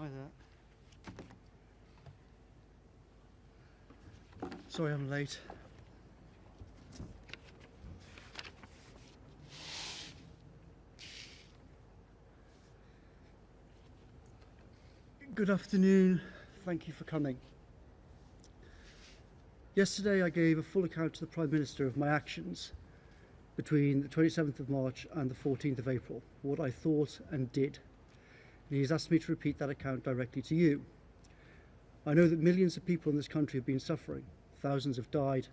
Hi there. Sorry I'm late. Good afternoon. Thank you for coming. Yesterday I gave a full account to the Prime Minister of my actions between the 27th of March and the 14th of April, what I thought and did. And he's asked me to repeat that account directly to you. I know that millions of people in this country have been suffering. Thousands have died.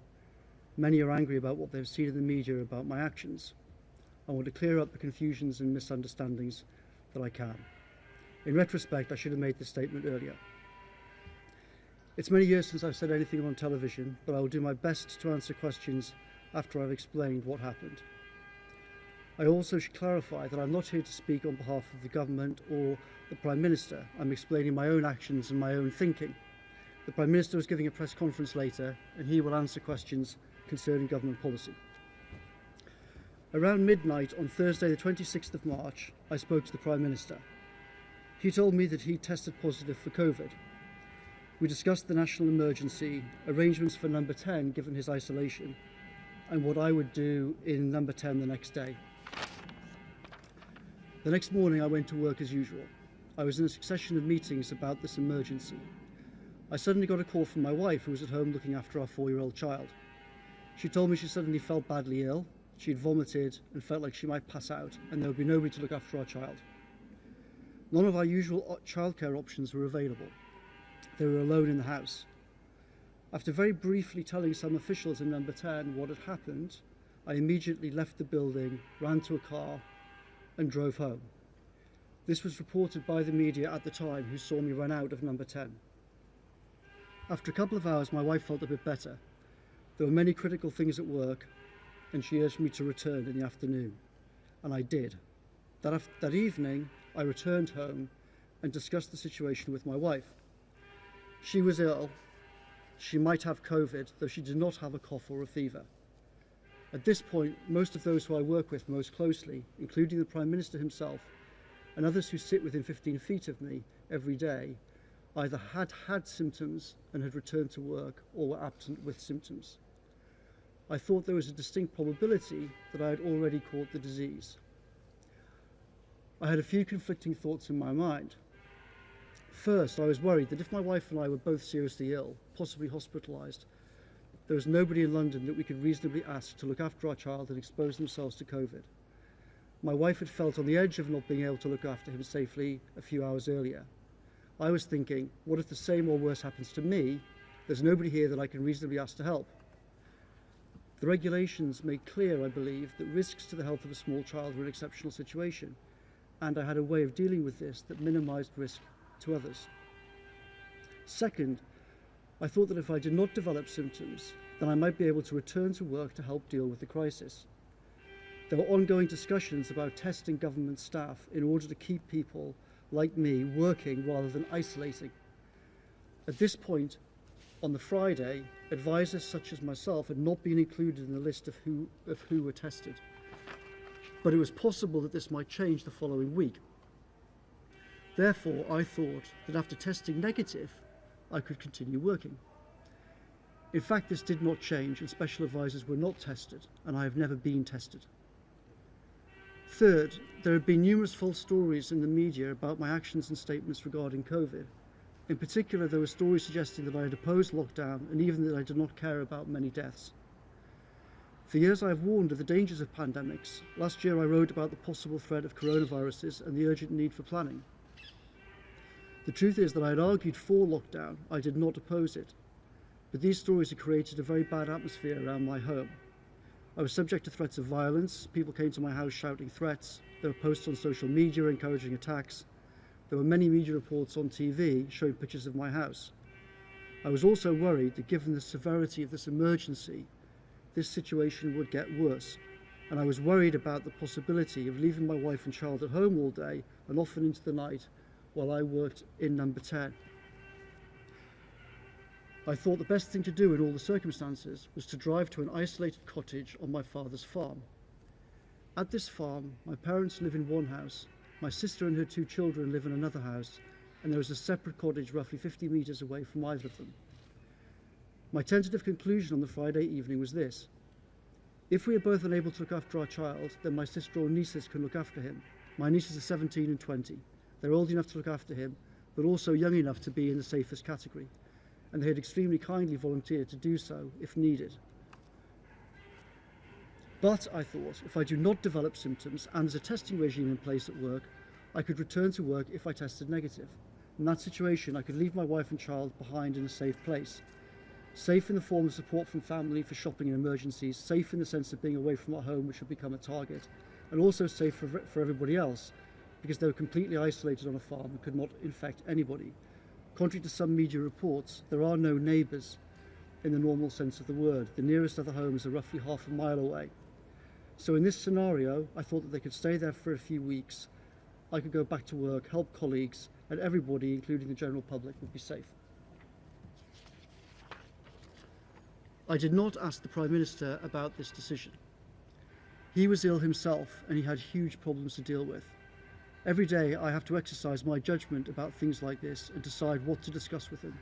Many are angry about what they've seen in the media about my actions. I want to clear up the confusions and misunderstandings that I can. In retrospect, I should have made this statement earlier. It's many years since I've said anything on television, but I will do my best to answer questions after I've explained what happened. I also should clarify that I'm not here to speak on behalf of the government or the Prime Minister. I'm explaining my own actions and my own thinking. The Prime Minister is giving a press conference later, and he will answer questions concerning government policy. Around midnight on Thursday the 26th of March, I spoke to the Prime Minister. He told me that he tested positive for COVID. We discussed the national emergency, arrangements for number 10 given his isolation, and what I would do in number 10 the next day. The next morning I went to work as usual. I was in a succession of meetings about this emergency. I suddenly got a call from my wife, who was at home looking after our 4-year-old child. She told me she suddenly felt badly ill, she'd vomited and felt like she might pass out, and there would be nobody to look after our child. None of our usual childcare options were available. They were alone in the house. After very briefly telling some officials in number 10 what had happened, I immediately left the building, ran to a car and drove home. This was reported by the media at the time, who saw me run out of number 10. After a couple of hours, my wife felt a bit better. There were many critical things at work, and she urged me to return in the afternoon, and I did. That evening, I returned home and discussed the situation with my wife. She was ill. She might have COVID, though she did not have a cough or a fever. At this point, most of those who I work with most closely, including the Prime Minister himself and others who sit within 15 feet of me every day, either had symptoms and had returned to work or were absent with symptoms. I thought there was a distinct probability that I had already caught the disease. I had a few conflicting thoughts in my mind. First, I was worried that if my wife and I were both seriously ill, possibly hospitalised, there was nobody in London that we could reasonably ask to look after our child and expose themselves to COVID. My wife had felt on the edge of not being able to look after him safely a few hours earlier. I was thinking, what if the same or worse happens to me? There's nobody here that I can reasonably ask to help. The regulations make clear, I believe, that risks to the health of a small child are an exceptional situation, and I had a way of dealing with this that minimised risk to others. Second, I thought that if I did not develop symptoms, then I might be able to return to work to help deal with the crisis. There were ongoing discussions about testing government staff in order to keep people like me working rather than isolating. At this point, on the Friday, advisors such as myself had not been included in the list of who were tested. But it was possible that this might change the following week. Therefore, I thought that after testing negative, I could continue working. In fact, this did not change, and special advisors were not tested, and I have never been tested. Third, there have been numerous false stories in the media about my actions and statements regarding COVID. In particular, there were stories suggesting that I had opposed lockdown and even that I did not care about many deaths. For years I have warned of the dangers of pandemics. Last year I wrote about the possible threat of coronaviruses and the urgent need for planning. The truth is that I had argued for lockdown. I did not oppose it. But these stories had created a very bad atmosphere around my home. I was subject to threats of violence. People came to my house shouting threats. There were posts on social media encouraging attacks. There were many media reports on TV showing pictures of my house. I was also worried that given the severity of this emergency, this situation would get worse. And I was worried about the possibility of leaving my wife and child at home all day and often into the night while I worked in number 10. I thought the best thing to do in all the circumstances was to drive to an isolated cottage on my father's farm. At this farm, my parents live in one house, my sister and her 2 children live in another house, and there was a separate cottage roughly 50 metres away from either of them. My tentative conclusion on the Friday evening was this: if we are both unable to look after our child, then my sister or nieces can look after him. My nieces are 17 and 20. They're old enough to look after him, but also young enough to be in the safest category, and they had extremely kindly volunteered to do so if needed. But, I thought, if I do not develop symptoms and there's a testing regime in place at work, I could return to work if I tested negative. In that situation, I could leave my wife and child behind in a safe place. Safe in the form of support from family for shopping and emergencies, safe in the sense of being away from our home, which would become a target, and also safe for everybody else, because they were completely isolated on a farm and could not infect anybody. Contrary to some media reports, there are no neighbours in the normal sense of the word. The nearest other homes are roughly half a mile away. So in this scenario, I thought that they could stay there for a few weeks. I could go back to work, help colleagues, and everybody, including the general public, would be safe. I did not ask the Prime Minister about this decision. He was ill himself and he had huge problems to deal with. Every day I have to exercise my judgment about things like this and decide what to discuss with him.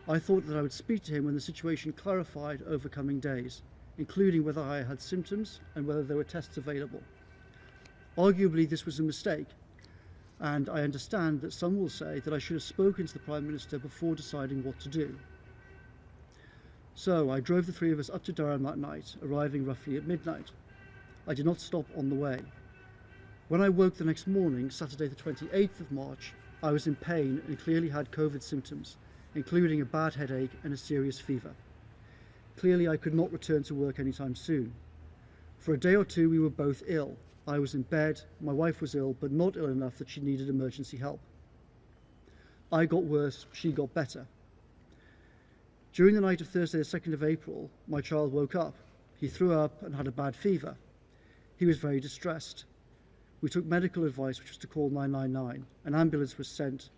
I thought that I would speak to him when the situation clarified over coming days, including whether I had symptoms and whether there were tests available. Arguably this was a mistake, and I understand that some will say that I should have spoken to the Prime Minister before deciding what to do. So I drove the three of us up to Durham that night, arriving roughly at midnight. I did not stop on the way. When I woke the next morning, Saturday the 28th of March, I was in pain and clearly had COVID symptoms, including a bad headache and a serious fever. Clearly I could not return to work anytime soon. For a day or two we were both ill. I was in bed, my wife was ill, but not ill enough that she needed emergency help. I got worse, she got better. During the night of Thursday the 2nd of April, my child woke up. He threw up and had a bad fever. He was very distressed. We took medical advice, which was to call 999. An ambulance was sent.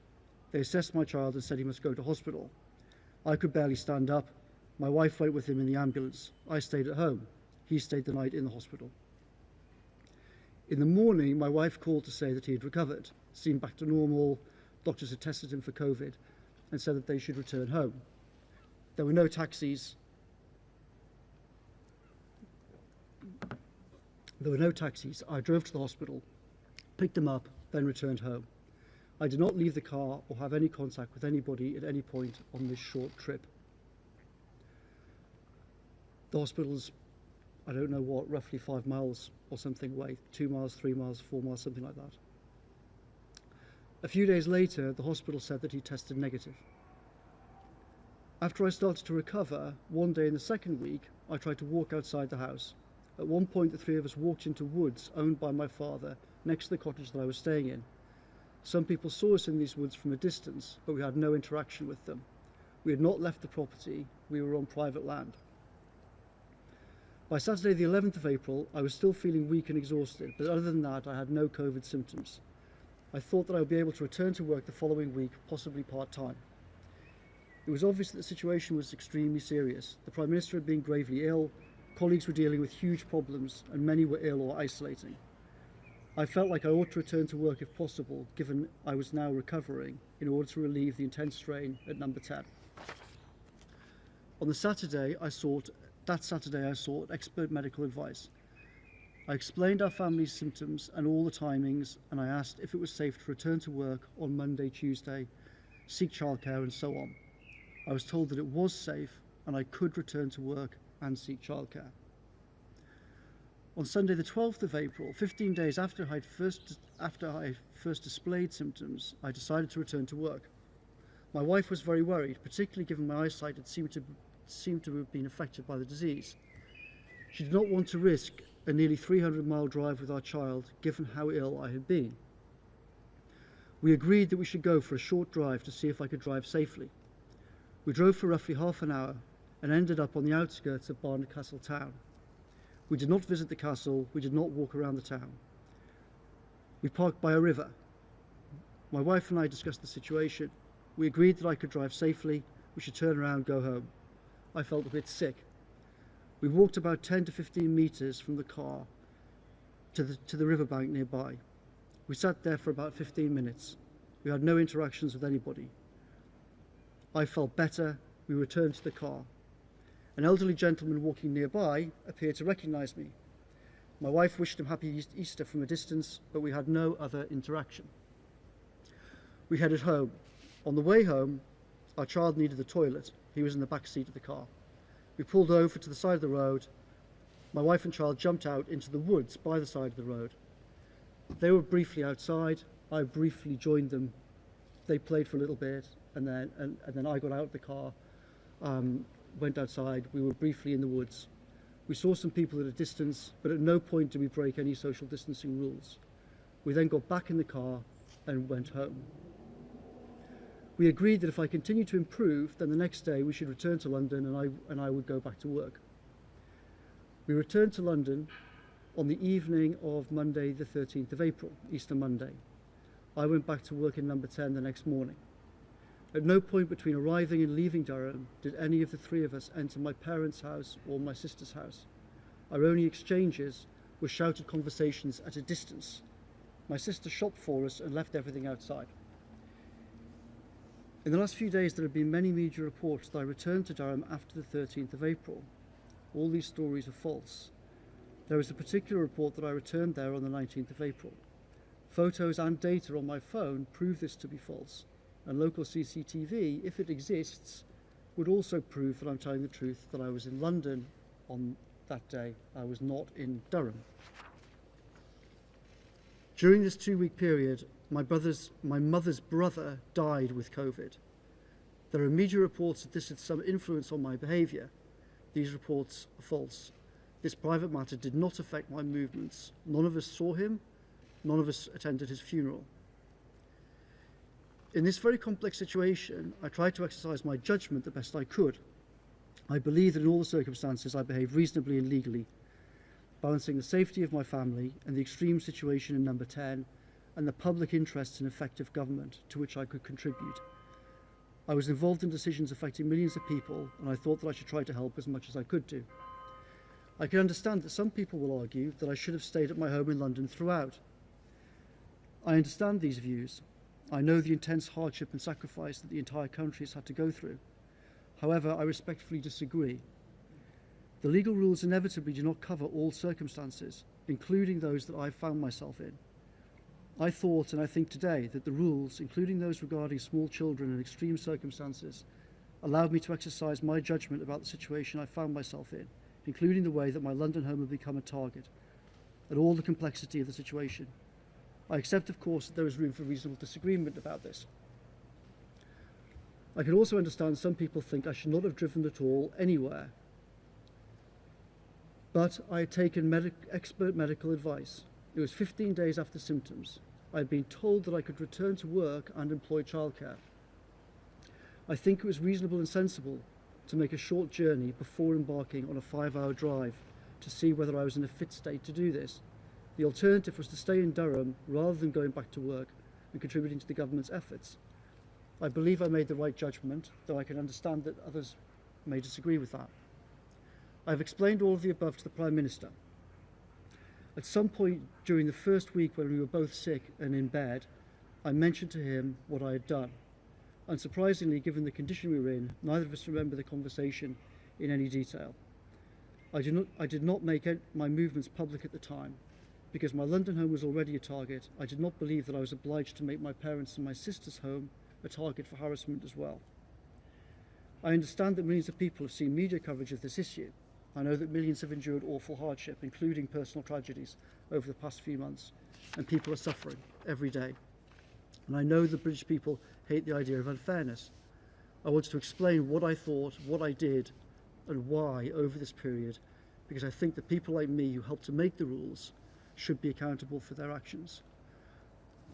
They assessed my child and said he must go to hospital. I could barely stand up. My wife went with him in the ambulance. I stayed at home. He stayed the night in the hospital. In the morning, my wife called to say that he had recovered, seemed back to normal, doctors had tested him for COVID, and said that they should return home. There were no taxis. I drove to the hospital, picked him up, then returned home. I did not leave the car or have any contact with anybody at any point on this short trip. The hospital's, I don't know what, roughly 5 miles or something away, 2 miles, 3 miles, 4 miles, something like that. A few days later, the hospital said that he tested negative. After I started to recover, one day in the second week, I tried to walk outside the house. At one point, the three of us walked into woods owned by my father, next to the cottage that I was staying in. Some people saw us in these woods from a distance, but we had no interaction with them. We had not left the property, we were on private land. By Saturday the 11th of April, I was still feeling weak and exhausted, but other than that, I had no COVID symptoms. I thought that I would be able to return to work the following week, possibly part-time. It was obvious that the situation was extremely serious. The Prime Minister had been gravely ill, colleagues were dealing with huge problems, and many were ill or isolating. I felt like I ought to return to work if possible, given I was now recovering, in order to relieve the intense strain at number 10. On the Saturday, I sought expert medical advice. I explained our family's symptoms and all the timings, and I asked if it was safe to return to work on Monday, Tuesday, seek childcare, and so on. I was told that it was safe and I could return to work and seek childcare. On Sunday the 12th of April, 15 days after I first displayed symptoms, I decided to return to work. My wife was very worried, particularly given my eyesight had seemed to have been affected by the disease. She did not want to risk a nearly 300-mile drive with our child, given how ill I had been. We agreed that we should go for a short drive to see if I could drive safely. We drove for roughly half an hour and ended up on the outskirts of Barnard Castle town. We did not visit the castle, we did not walk around the town. We parked by a river. My wife and I discussed the situation. We agreed that I could drive safely, we should turn around and go home. I felt a bit sick. We walked about 10 to 15 metres from the car to the riverbank nearby. We sat there for about 15 minutes. We had no interactions with anybody. I felt better. We returned to the car. An elderly gentleman walking nearby appeared to recognise me. My wife wished him happy Easter from a distance, but we had no other interaction. We headed home. On the way home, our child needed the toilet. He was in the back seat of the car. We pulled over to the side of the road. My wife and child jumped out into the woods by the side of the road. They were briefly outside. I briefly joined them. They played for a little bit, and then I got out of the car, went outside. We were briefly in the woods. We saw some people at a distance, but at no point did we break any social distancing rules. We then got back in the car and went home. We agreed that if I continued to improve, then the next day we should return to London and I would go back to work. We returned to London on the evening of Monday the 13th of April, Easter Monday. I went back to work in number 10 the next morning. At no point between arriving and leaving Durham did any of the three of us enter my parents' house or my sister's house. Our only exchanges were shouted conversations at a distance. My sister shopped for us and left everything outside. In the last few days, there have been many media reports that I returned to Durham after the 13th of April. All these stories are false. There is a particular report that I returned there on the 19th of April. Photos and data on my phone prove this to be false, and local CCTV, if it exists, would also prove that I'm telling the truth, that I was in London on that day. I was not in Durham. During this 2-week period, my mother's brother died with COVID. There are media reports that this had some influence on my behaviour. These reports are false. This private matter did not affect my movements. None of us saw him. None of us attended his funeral. In this very complex situation, I tried to exercise my judgment the best I could. I believe that in all the circumstances I behaved reasonably and legally, balancing the safety of my family and the extreme situation in number 10 and the public interest in effective government to which I could contribute. I was involved in decisions affecting millions of people, and I thought that I should try to help as much as I could do. I can understand that some people will argue that I should have stayed at my home in London throughout. I understand these views. I know the intense hardship and sacrifice that the entire country has had to go through. However, I respectfully disagree. The legal rules inevitably do not cover all circumstances, including those that I found myself in. I thought, and I think today, that the rules, including those regarding small children and extreme circumstances, allowed me to exercise my judgment about the situation I found myself in, including the way that my London home had become a target, and all the complexity of the situation. I accept, of course, that there is room for reasonable disagreement about this. I can also understand some people think I should not have driven at all anywhere. But I had taken expert medical advice. It was 15 days after symptoms. I had been told that I could return to work and employ childcare. I think it was reasonable and sensible to make a short journey before embarking on a 5-hour drive to see whether I was in a fit state to do this. The alternative was to stay in Durham rather than going back to work and contributing to the government's efforts. I believe I made the right judgment, though I can understand that others may disagree with that. I have explained all of the above to the Prime Minister. At some point during the first week when we were both sick and in bed, I mentioned to him what I had done. Unsurprisingly, given the condition we were in, neither of us remember the conversation in any detail. I did not make my movements public at the time. Because my London home was already a target, I did not believe that I was obliged to make my parents' and my sister's home a target for harassment as well. I understand that millions of people have seen media coverage of this issue. I know that millions have endured awful hardship, including personal tragedies, over the past few months, and people are suffering every day. And I know that British people hate the idea of unfairness. I wanted to explain what I thought, what I did, and why over this period, because I think that people like me who helped to make the rules should be accountable for their actions.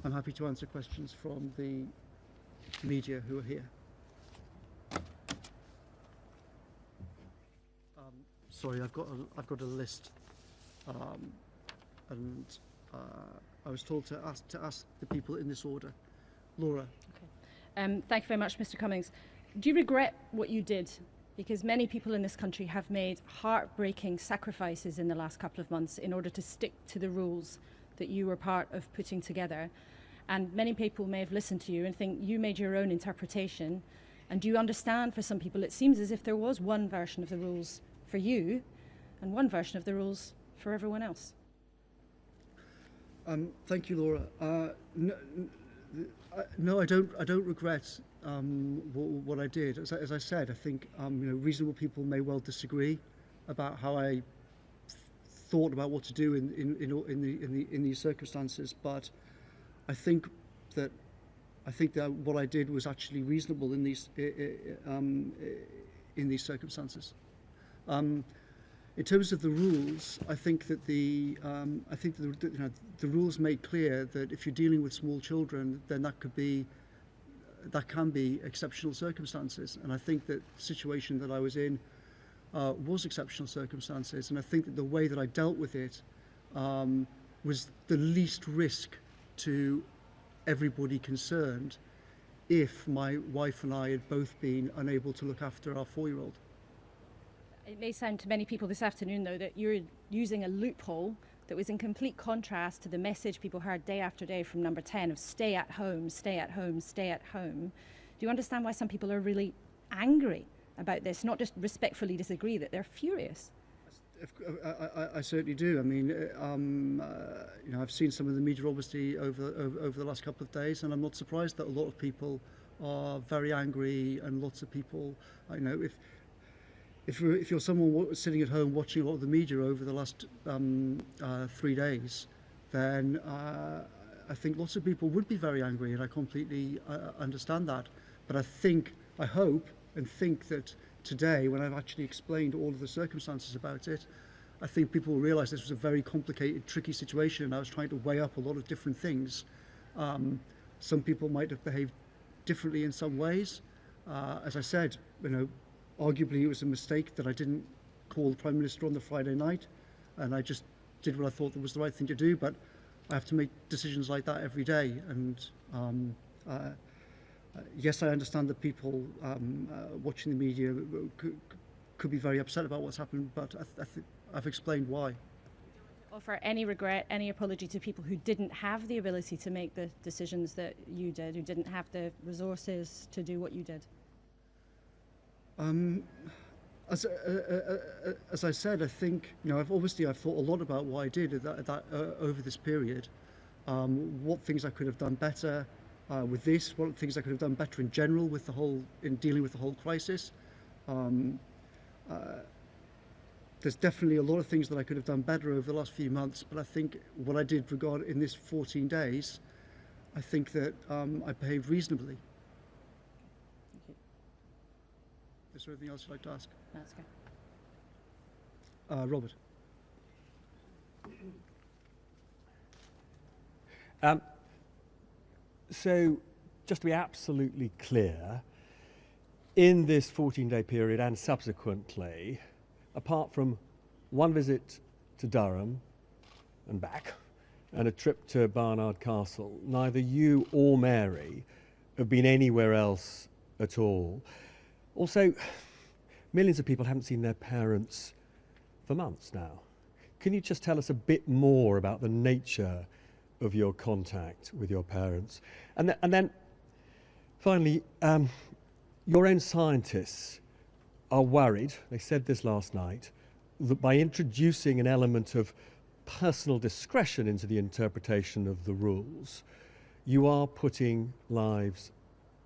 I'm happy to answer questions from the media who are here. Sorry, I've got a list, and I was told to ask the people in this order. Laura. Okay. Thank you very much, Mr. Cummings. Do you regret what you did? Because many people in this country have made heartbreaking sacrifices in the last couple of months in order to stick to the rules that you were part of putting together. And many people may have listened to you and think you made your own interpretation. And do you understand, for some people, it seems as if there was one version of the rules for you and one version of the rules for everyone else? Thank you, Laura. No, I don't regret what I did. As I said, I think reasonable people may well disagree about how I thought about what to do in these circumstances, but I think that what I did was actually reasonable in these circumstances. In terms of the rules, I think that the rules make clear that if you're dealing with small children, then that can be exceptional circumstances. And I think that the situation that I was in was exceptional circumstances. And I think that the way that I dealt with it was the least risk to everybody concerned if my wife and I had both been unable to look after our 4-year-old. It may sound to many people this afternoon, though, that you're using a loophole that was in complete contrast to the message people heard day after day from Number 10 of stay at home, stay at home, stay at home. Do you understand why some people are really angry about this? Not just respectfully disagree, that they're furious. I certainly do. I mean, I've seen some of the media obviously over the last couple of days, and I'm not surprised that a lot of people are very angry, and lots of people, if you're someone sitting at home watching a lot of the media over the last 3 days, then I think lots of people would be very angry, and I completely understand that. But I hope and think that today, when I've actually explained all of the circumstances about it, I think people will realise this was a very complicated, tricky situation, and I was trying to weigh up a lot of different things. Some people might have behaved differently in some ways. As I said, arguably it was a mistake that I didn't call the Prime Minister on the Friday night, and I just did what I thought that was the right thing to do. But I have to make decisions like that every day, and yes, I understand that people watching the media could be very upset about what's happened, but I think I've explained why. Offer any regret, any apology to people who didn't have the ability to make the decisions that you did, who didn't have the resources to do what you did? As I said, I think I've thought a lot about what I did over this period. What things I could have done better with this. What things I could have done better in general in dealing with the whole crisis. There's definitely a lot of things that I could have done better over the last few months. But I think what I did in this 14 days, I think that I behaved reasonably. Is there anything else you'd like to ask? That's good. Robert. So, just to be absolutely clear, in this 14-day period and subsequently, apart from one visit to Durham and back, and a trip to Barnard Castle, neither you or Mary have been anywhere else at all. Also, millions of people haven't seen their parents for months now. Can you just tell us a bit more about the nature of your contact with your parents? And then finally, your own scientists are worried, they said this last night, that by introducing an element of personal discretion into the interpretation of the rules, you are putting lives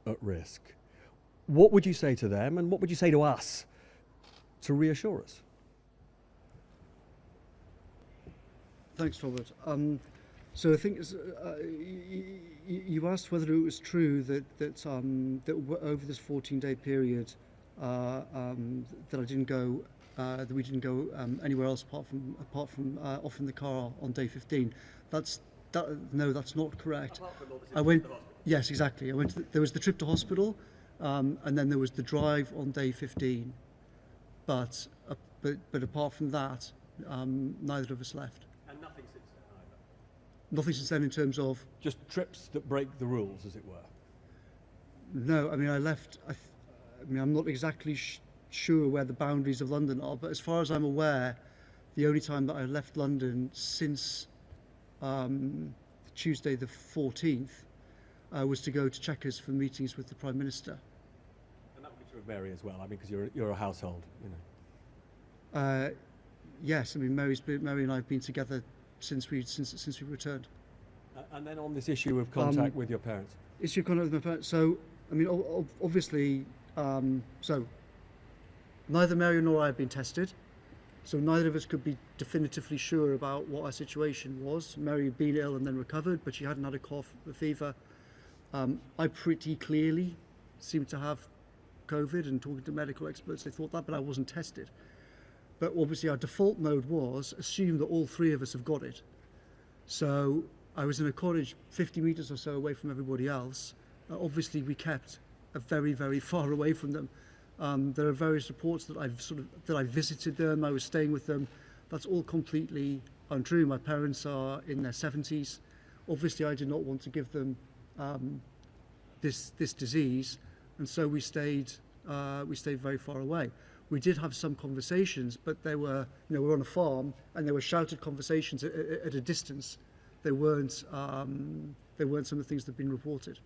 at risk. What would you say to them, and what would you say to us to reassure us? Thanks, Robert. So I think you asked whether it was true that over this 14-day period that I didn't go, that we didn't go anywhere else apart from off in the car on day 15. No, that's not correct. I went. Yes, exactly. I went. There was the trip to hospital. And then there was the drive on day 15, but apart from that, neither of us left. And nothing since then either? Nothing since then in terms of? Just trips that break the rules, as it were? No, I mean, I left, I'm not exactly sure where the boundaries of London are, but as far as I'm aware, the only time that I left London since Tuesday the 14th was to go to Chequers for meetings with the Prime Minister. And that would be true of Mary as well, I mean, because you're a household, you know. Yes, I mean, Mary and I have been together since we returned. And then on this issue of contact with your parents? Issue of contact with my parents. So, I mean, obviously, so neither Mary nor I have been tested. So neither of us could be definitively sure about what our situation was. Mary had been ill and then recovered, but she hadn't had a cough, a fever. I pretty clearly seemed to have COVID, and talking to medical experts, they thought that, but I wasn't tested. But obviously our default mode was assume that all three of us have got it. So I was in a cottage 50 metres or so away from everybody else. Obviously we kept very, very far away from them. There are various reports that I visited them, I was staying with them. That's all completely untrue. My parents are in their 70s. Obviously I did not want to give them this disease, and so we stayed very far away. We did have some conversations, but they were, you know, we're on a farm, and they were shouted conversations at a distance. They weren't some of the things that have been reported.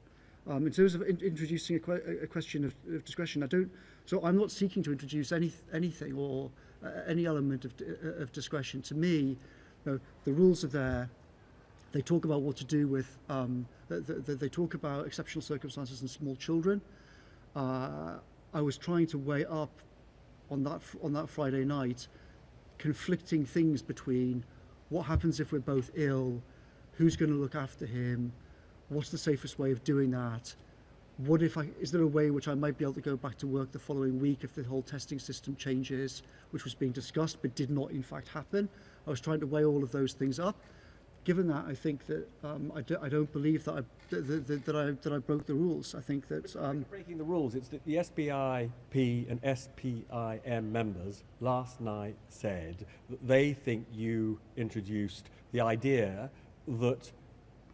In terms of introducing a question of discretion, so I'm not seeking to introduce anything or any element of discretion. To me, you know, the rules are there. They talk about what to do with, they talk about exceptional circumstances and small children. I was trying to weigh up on that Friday night conflicting things between what happens if we're both ill, who's going to look after him, what's the safest way of doing that, is there a way in which I might be able to go back to work the following week if the whole testing system changes, which was being discussed but did not in fact happen. I was trying to weigh all of those things up. Given that, I think that I don't believe that I broke the rules. I think that breaking the rules. It's that the SPIP and SPIM members last night said that they think you introduced the idea that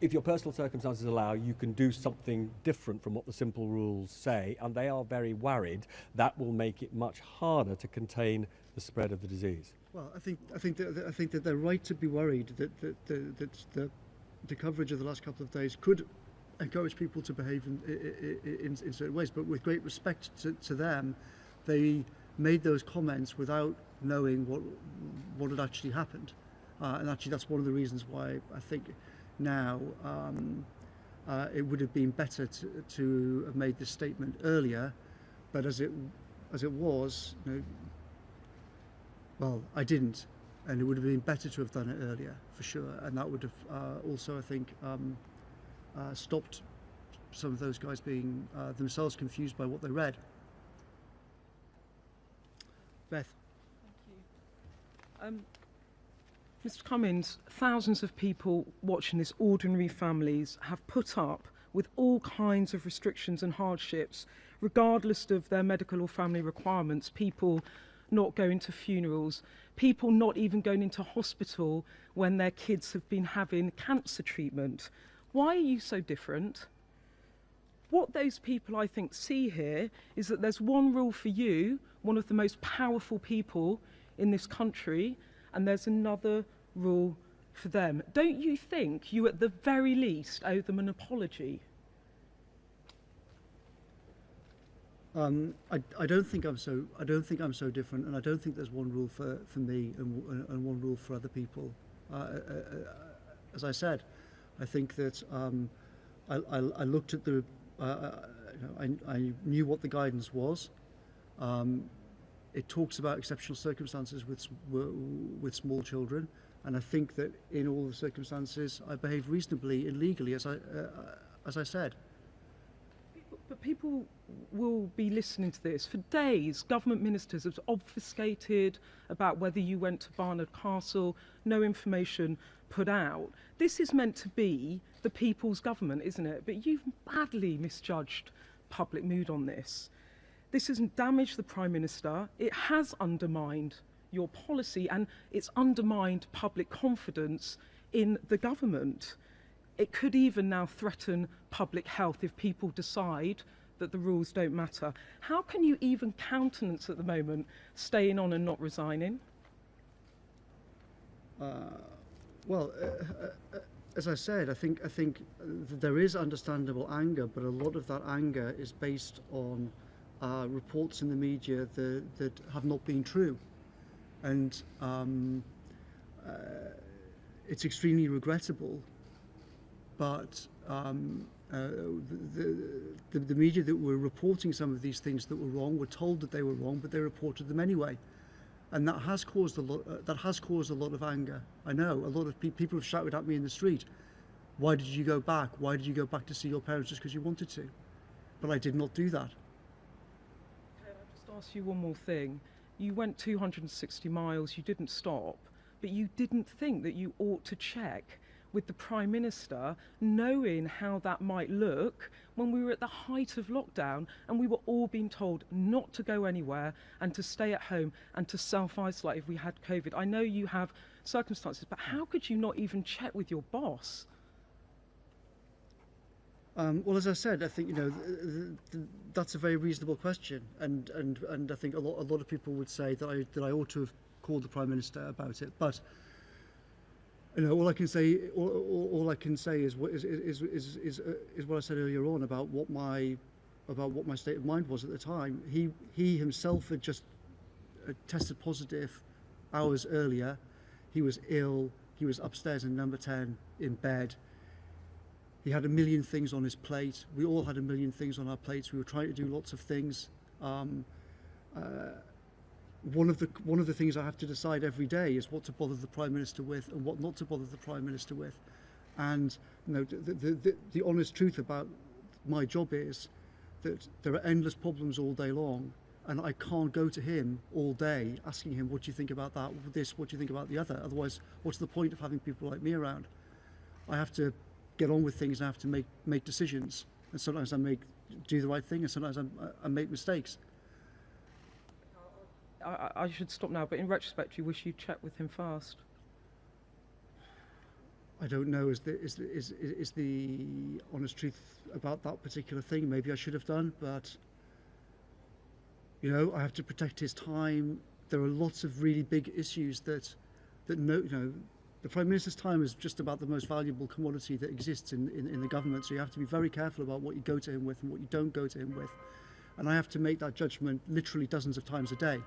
if your personal circumstances allow, you can do something different from what the simple rules say, and they are very worried that will make it much harder to contain the spread of the disease. Well, I think that they're right to be worried that the coverage of the last couple of days could encourage people to behave in certain ways. But with great respect to them, they made those comments without knowing what had actually happened, and actually that's one of the reasons why I think now it would have been better to have made this statement earlier. But as it was, you know, well, I didn't, and it would have been better to have done it earlier, for sure, and that would have also, I think, stopped some of those guys being themselves confused by what they read. Beth. Thank you. Mr. Cummings, thousands of people watching this, ordinary families, have put up with all kinds of restrictions and hardships, regardless of their medical or family requirements. People not going to funerals, people not even going into hospital when their kids have been having cancer treatment. Why are you so different? What those people, I think, see here is that there's one rule for you, one of the most powerful people in this country, and there's another rule for them. Don't you think you at the very least owe them an apology? I don't think I'm so different, and I don't think there's one rule for me and one rule for other people. As I said, I think that I looked at the I knew what the guidance was. It talks about exceptional circumstances with small children, and I think that in all the circumstances I behaved reasonably and legally, as I said. But people will be listening to this. For days, government ministers have obfuscated about whether you went to Barnard Castle, no information put out. This is meant to be the people's government, isn't it? But you've badly misjudged public mood on this. This hasn't damaged the Prime Minister. It has undermined your policy, and it's undermined public confidence in the government. It could even now threaten public health if people decide that the rules don't matter. How can you even countenance at the moment staying on and not resigning? as I said, I think there is understandable anger, but a lot of that anger is based on reports in the media that have not been true, and it's extremely regrettable. But the media that were reporting some of these things that were wrong were told that they were wrong, but they reported them anyway, and that has caused a lot of anger. I know a lot of people have shouted at me in the street, "Why did you go back? Why did you go back to see your parents just because you wanted to?" But I did not do that. Can I just ask you one more thing? You went 260 miles, you didn't stop, but you didn't think that you ought to check with the Prime Minister, knowing how that might look when we were at the height of lockdown and we were all being told not to go anywhere and to stay at home and to self-isolate if we had COVID. I know you have circumstances, but how could you not even check with your boss? Well, as I said, I think that's a very reasonable question, and I think a lot of people would say that I ought to have called the Prime Minister about it, but. All I can say is what I said earlier on about what my state of mind was at the time. He himself had just tested positive hours earlier. He was ill. He was upstairs in number 10 in bed. He had a million things on his plate. We all had a million things on our plates. We were trying to do lots of things. One of the things I have to decide every day is what to bother the Prime Minister with and what not to bother the Prime Minister with. And the honest truth about my job is that there are endless problems all day long, and I can't go to him all day asking him, what do you think about that, this, what do you think about the other? Otherwise, what's the point of having people like me around? I have to get on with things, and I have to make decisions, and sometimes I do the right thing, and sometimes I make mistakes. I should stop now, but in retrospect, you wish you'd checked with him first. I don't know is the honest truth about that particular thing. Maybe I should have done, but I have to protect his time. There are lots of really big issues that the Prime Minister's time is just about the most valuable commodity that exists in the government. So you have to be very careful about what you go to him with and what you don't go to him with. And I have to make that judgment literally dozens of times a day.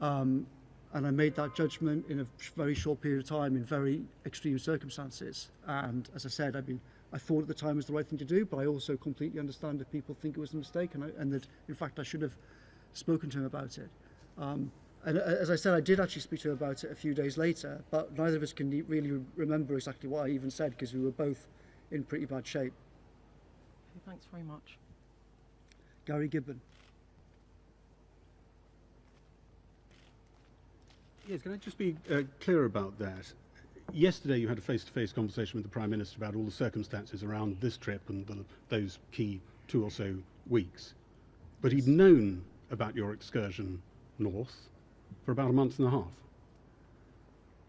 And I made that judgment in a very short period of time in very extreme circumstances. And as I said, I thought at the time it was the right thing to do, but I also completely understand if people think it was a mistake and that, in fact, I should have spoken to him about it. And as I said, I did actually speak to him about it a few days later, but neither of us can really remember exactly what I even said because we were both in pretty bad shape. Okay, thanks very much. Gary Gibbon. Yes, can I just be clear about that? Yesterday you had a face-to-face conversation with the Prime Minister about all the circumstances around this trip and those key 2 or so weeks. But he'd known about your excursion north for about a month and a half.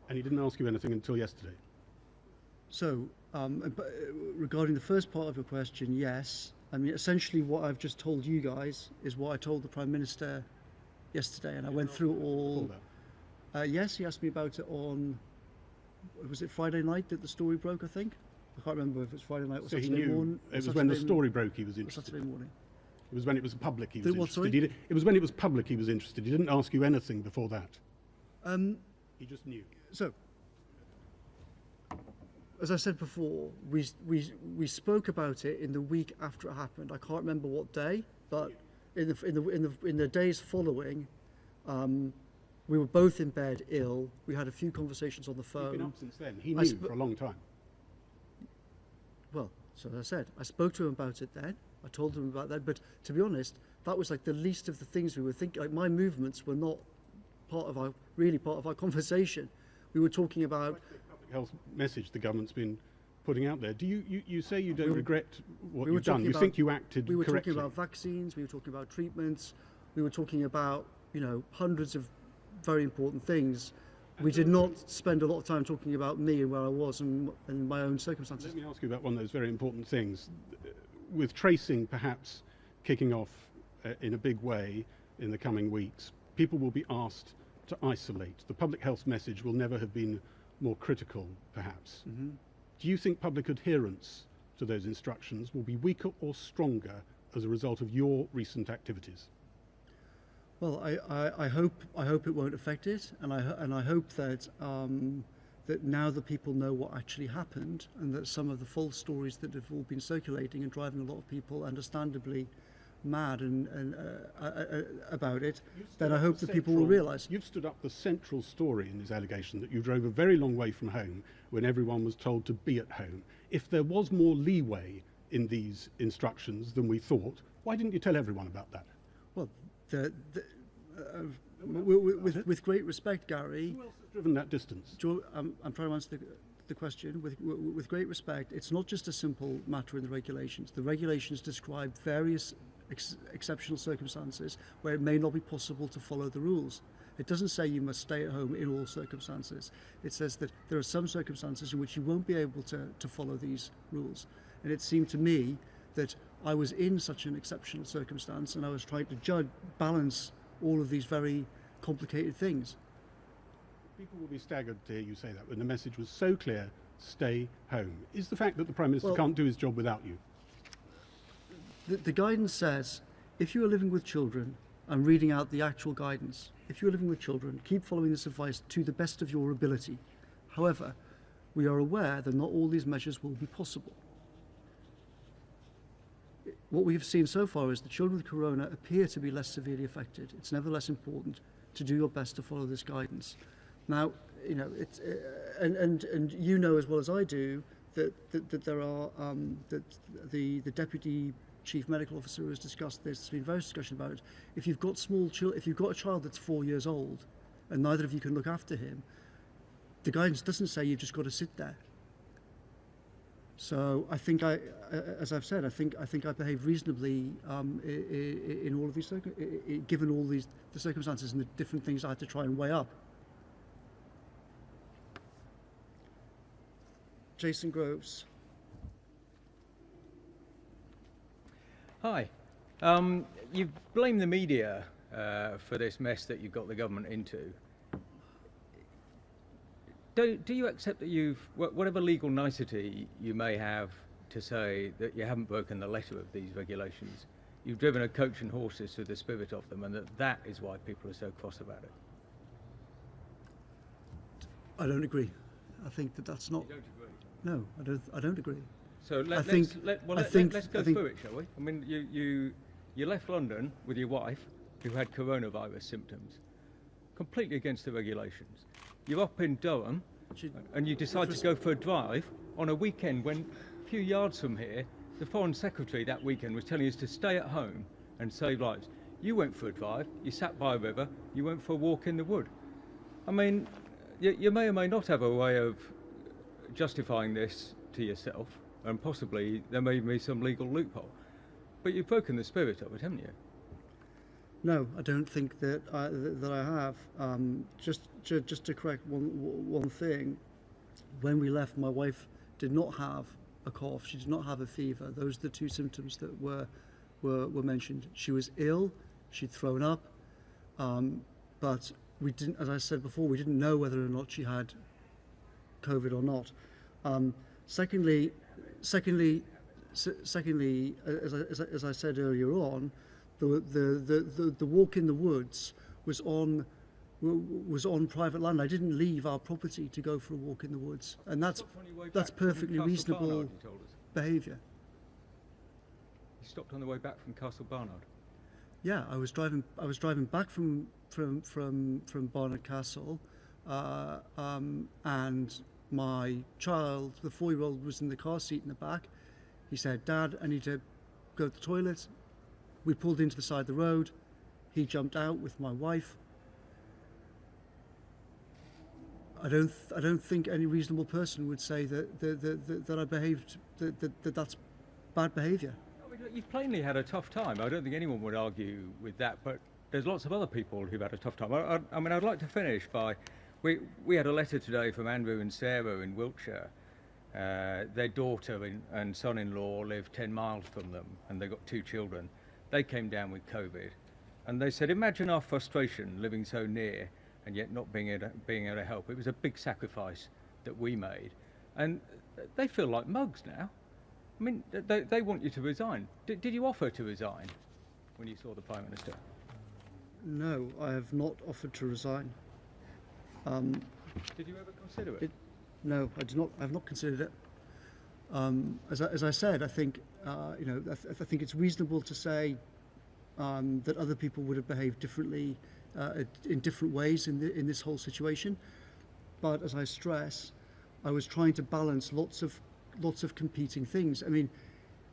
And he didn't ask you anything until yesterday. So, regarding the first part of your question, yes. Essentially what I've just told you guys is what I told the Prime Minister yesterday, and I went through all... Yes, he asked me about it on, was it Friday night that the story broke, I think? I can't remember if it was Friday night or so Saturday morning. It was when the story broke he was interested. Saturday morning. It was when it was public he was interested. Sorry? It was when it was public he was interested. He didn't ask you anything before that. He just knew. So, as I said before, we spoke about it in the week after it happened. I can't remember what day, but in the days following, we were both in bed ill. We had a few conversations on the phone. He's been up since then. He knew for a long time. Well, so as I said, I spoke to him about it then. I told him about that. But to be honest, that was like the least of the things we were thinking. Like my movements were not part of our conversation. We were talking about public health message the government's been putting out there. Do you say you don't regret what you've done? You think you acted correctly? We were talking about vaccines. We were talking about treatments. We were talking about hundreds of very important things. We did not spend a lot of time talking about me and where I was and my own circumstances. Let me ask you about one of those very important things. With tracing perhaps kicking off in a big way in the coming weeks, people will be asked to isolate. The public health message will never have been more critical, perhaps. Do you think public adherence to those instructions will be weaker or stronger as a result of your recent activities? Well, I hope it won't affect it, and I hope that that now that people know what actually happened, and that some of the false stories that have all been circulating and driving a lot of people, understandably, mad and about it, then I hope that people will realise. You've stood up the central story in this allegation that you drove a very long way from home when everyone was told to be at home. If there was more leeway in these instructions than we thought, why didn't you tell everyone about that? Well, with great respect, Gary. Who else has driven that distance? I'm trying to answer the question. With great respect, it's not just a simple matter in the regulations. The regulations describe various exceptional circumstances where it may not be possible to follow the rules. It doesn't say you must stay at home in all circumstances. It says that there are some circumstances in which you won't be able to follow these rules. And it seemed to me that I was in such an exceptional circumstance, and I was trying to balance all of these very complicated things. People will be staggered to hear you say that when the message was so clear: stay home. Is the fact that the Prime Minister can't do his job without you? The guidance says, if you are living with children, I'm reading out the actual guidance. If you're living with children, keep following this advice to the best of your ability. However, we are aware that not all these measures will be possible. What we have seen so far is that children with corona appear to be less severely affected. It's nevertheless important to do your best to follow this guidance. Now, you know, it's and you know as well as I do that there are that the deputy chief medical officer has discussed this. There's been various discussion about it. If you've got if you've got a child that's 4 years old, and neither of you can look after him, the guidance doesn't say you've just got to sit there. So I think as I've said, I think I behaved reasonably in all of these given all the circumstances and the different things I had to try and weigh up. Jason Groves. Hi. You blame the media for this mess that you've got the government into. Do you accept that whatever legal nicety you may have to say that you haven't broken the letter of these regulations, you've driven a coach and horses through the spirit of them, and that is why people are so cross about it? I don't agree. I think that's not. You don't agree? No, I don't agree. So let's go through it, shall we? I mean, you left London with your wife, who had coronavirus symptoms, completely against the regulations. You're up in Durham, and you decide to go for a drive on a weekend when, a few yards from here, the Foreign Secretary that weekend was telling us to stay at home and save lives. You went for a drive, you sat by a river, you went for a walk in the wood. I mean, you may or may not have a way of justifying this to yourself, and possibly there may be some legal loophole. But you've broken the spirit of it, haven't you? No, I don't think that I have. Just to correct one thing, when we left, my wife did not have a cough. She did not have a fever. Those are the two symptoms that were mentioned. She was ill. She'd thrown up, but we didn't. As I said before, we didn't know whether or not she had COVID or not. Secondly, as I said earlier on, the walk in the woods was on private land. I didn't leave our property to go for a walk in the woods, and that's perfectly reasonable behaviour. You stopped on the way back from Castle Barnard. Yeah, I was driving back from Barnard Castle, and my child, the 4-year-old, was in the car seat in the back. He said, "Dad, I need to go to the toilet." We pulled into the side of the road. He jumped out with my wife. I don't think any reasonable person would say that I behaved that's bad behaviour. I mean, you've plainly had a tough time. I don't think anyone would argue with that, but there's lots of other people who've had a tough time. I mean, I'd like to finish by, we had a letter today from Andrew and Sarah in Wiltshire. Their daughter and son-in-law live 10 miles from them, and they've got 2 children. They came down with COVID, and they said, imagine our frustration living so near and yet not being able to help. It was a big sacrifice that we made. and they feel like mugs now. I mean, they want you to resign. Did you offer to resign when you saw the Prime Minister? No, I have not offered to resign. Did you ever consider it? No, I do not. I have not considered it. As I said, I think I think it's reasonable to say that other people would have behaved differently in different ways in this whole situation. But as I stress, I was trying to balance lots of competing things. I mean,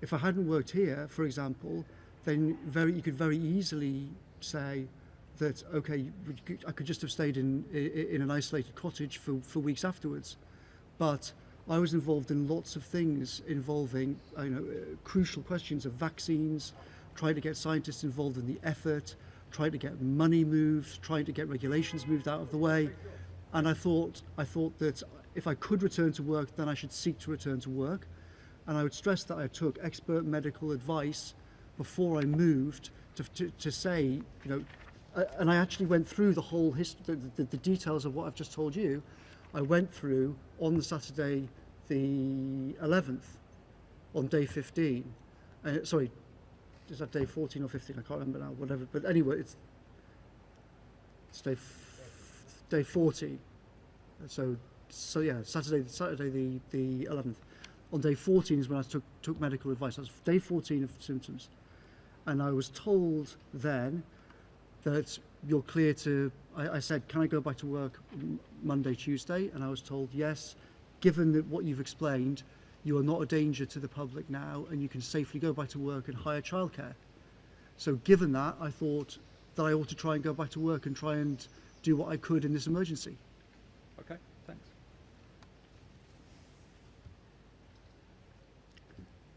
if I hadn't worked here, for example, then you could very easily say that okay, I could just have stayed in an isolated cottage for weeks afterwards. But I was involved in lots of things involving crucial questions of vaccines, trying to get scientists involved in the effort, trying to get money moved, trying to get regulations moved out of the way. And I thought that if I could return to work, then I should seek to return to work. And I would stress that I took expert medical advice before I moved to say, and I actually went through the whole history, the details of what I've just told you. I went through on the Saturday, the 11th, on day 15. Sorry, is that day 14 or 15? I can't remember now. Whatever. But anyway, it's day 14. So yeah, Saturday the 11th. On day 14 is when I took medical advice. That was day 14 of symptoms, and I was told then that you're clear to. I said, can I go back to work Monday, Tuesday? And I was told yes, given that what you've explained, you are not a danger to the public now, and you can safely go back to work and hire childcare. So given that, I thought that I ought to try and go back to work and try and do what I could in this emergency. Okay, thanks.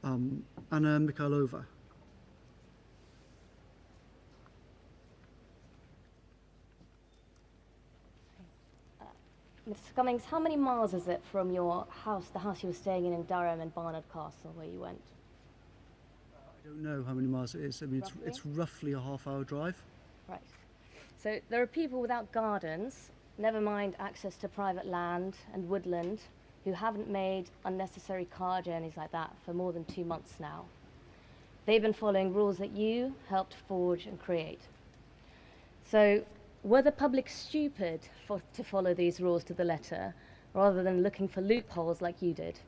Anna Mikhailova. Mr. Cummings, how many miles is it from your house, the house you were staying in Durham, and Barnard Castle, where you went? I don't know how many miles it is. I mean, it's roughly a half-hour drive. Right. So there are people without gardens, never mind access to private land and woodland, who haven't made unnecessary car journeys like that for more than 2 months now. They've been following rules that you helped forge and create. So were the public stupid to follow these rules to the letter, rather than looking for loopholes like you did?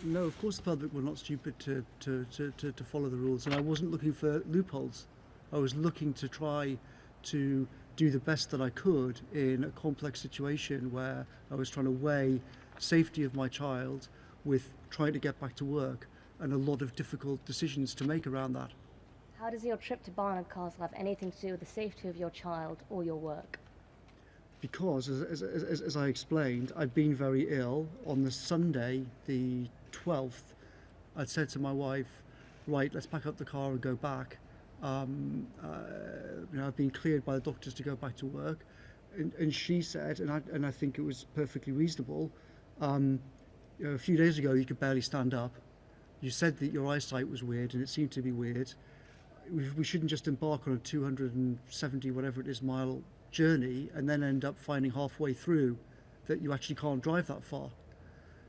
No, of course the public were not stupid to follow the rules, and I wasn't looking for loopholes. I was looking to try to do the best that I could in a complex situation where I was trying to weigh safety of my child with trying to get back to work, and a lot of difficult decisions to make around that. How does your trip to Barnard Castle have anything to do with the safety of your child or your work? Because, as I explained, I'd been very ill. On the Sunday, the 12th, I'd said to my wife, right, let's pack up the car and go back. I've been cleared by the doctors to go back to work. And she said, and I think it was perfectly reasonable, a few days ago you could barely stand up. You said that your eyesight was weird, and it seemed to be weird. We shouldn't just embark on a 270 whatever it is mile journey and then end up finding halfway through that you actually can't drive that far.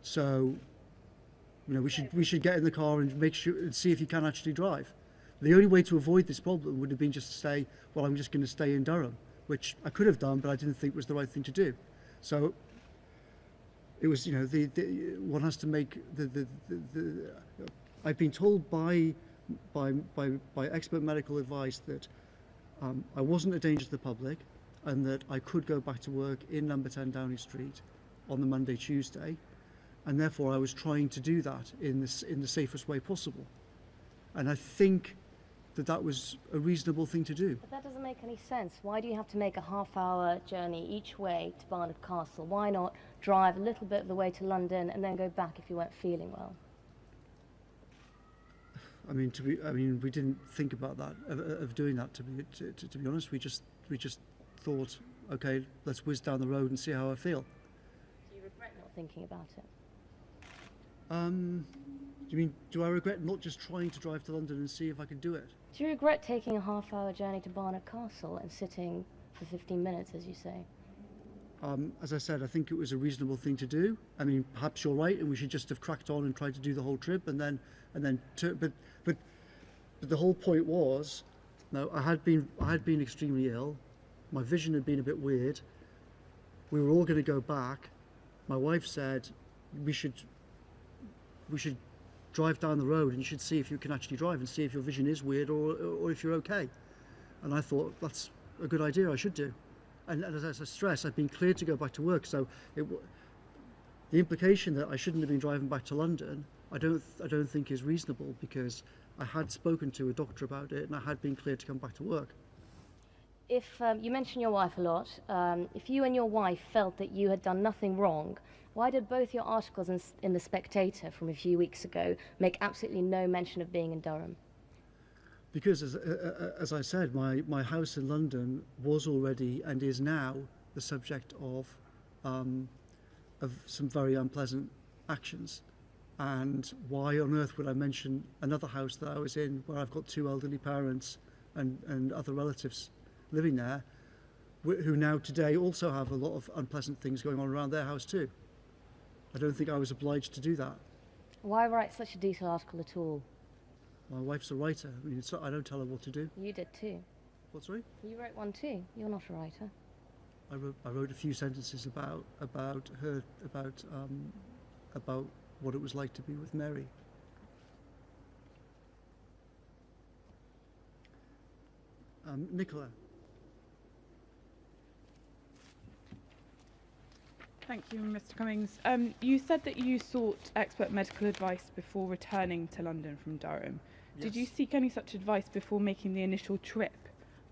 So we should get in the car and make sure and see if you can actually drive. The only way to avoid this problem would have been just to say, well, I'm just going to stay in Durham, which I could have done, but I didn't think was the right thing to do. So it was, one has to make I've been told by expert medical advice that I wasn't a danger to the public, and that I could go back to work in number 10 Downing Street on the Monday, Tuesday, and therefore I was trying to do that in the safest way possible. And I think that was a reasonable thing to do. But that doesn't make any sense. Why do you have to make a half-hour journey each way to Barnard Castle? Why not drive a little bit of the way to London and then go back if you weren't feeling well? I mean, we didn't think about that of doing that. To be honest, we just thought, okay, let's whiz down the road and see how I feel. Do you regret not thinking about it? You mean, do I regret not just trying to drive to London and see if I could do it? Do you regret taking a half-hour journey to Barnard Castle and sitting for 15 minutes, as you say? As I said, I think it was a reasonable thing to do. I mean, perhaps you're right, and we should just have cracked on and tried to do the whole trip, but the whole point was, no, I had been extremely ill. My vision had been a bit weird. We were all going to go back. My wife said we should drive down the road and you should see if you can actually drive and see if your vision is weird or if you're okay. And I thought that's a good idea. I should do. And as I stress, I've been cleared to go back to work. So the implication that I shouldn't have been driving back to London, I don't think is reasonable, because I had spoken to a doctor about it and I had been cleared to come back to work. If you mention your wife a lot, if you and your wife felt that you had done nothing wrong, why did both your articles in The Spectator from a few weeks ago make absolutely no mention of being in Durham? Because, as I said, my house in London was already and is now the subject of some very unpleasant actions. And why on earth would I mention another house that I was in, where I've got two elderly parents and other relatives living there, who now today also have a lot of unpleasant things going on around their house too. I don't think I was obliged to do that. Why write such a detailed article at all? My wife's a writer. I mean, I don't tell her what to do. You did too. What, sorry? You wrote one too. You're not a writer. I wrote a few sentences about her, about what it was like to be with Mary. Nicola. Thank you, Mr. Cummings. You said that you sought expert medical advice before returning to London from Durham. Yes. Did you seek any such advice before making the initial trip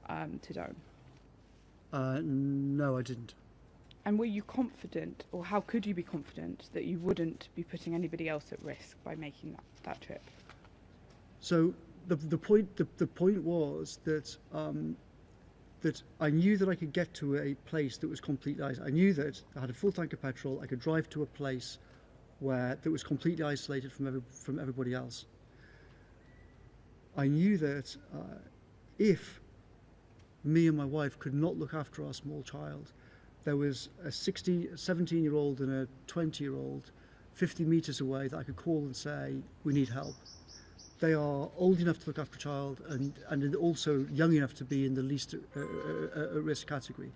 to Durham? No, I didn't. And were you confident, or how could you be confident, that you wouldn't be putting anybody else at risk by making that trip? So the point was that that I knew that I could get to a place that was completely isolated. I knew that I had a full tank of petrol. I could drive to a place that was completely isolated from everybody else. I knew that if me and my wife could not look after our small child, there was a 17-year-old and a 20-year-old 50 metres away that I could call and say, we need help. They are old enough to look after a child and also young enough to be in the least risk category.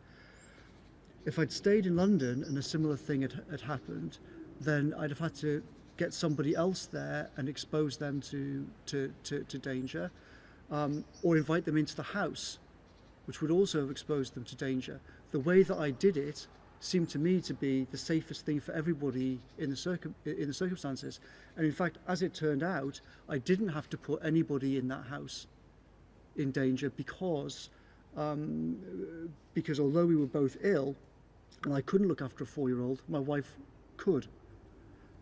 If I'd stayed in London and a similar thing had happened, then I'd have had to get somebody else there and expose them to danger, or invite them into the house, which would also have exposed them to danger. The way that I did it seemed to me to be the safest thing for everybody in the circumstances. And in fact, as it turned out, I didn't have to put anybody in that house in danger because although we were both ill and I couldn't look after a 4-year-old, my wife could.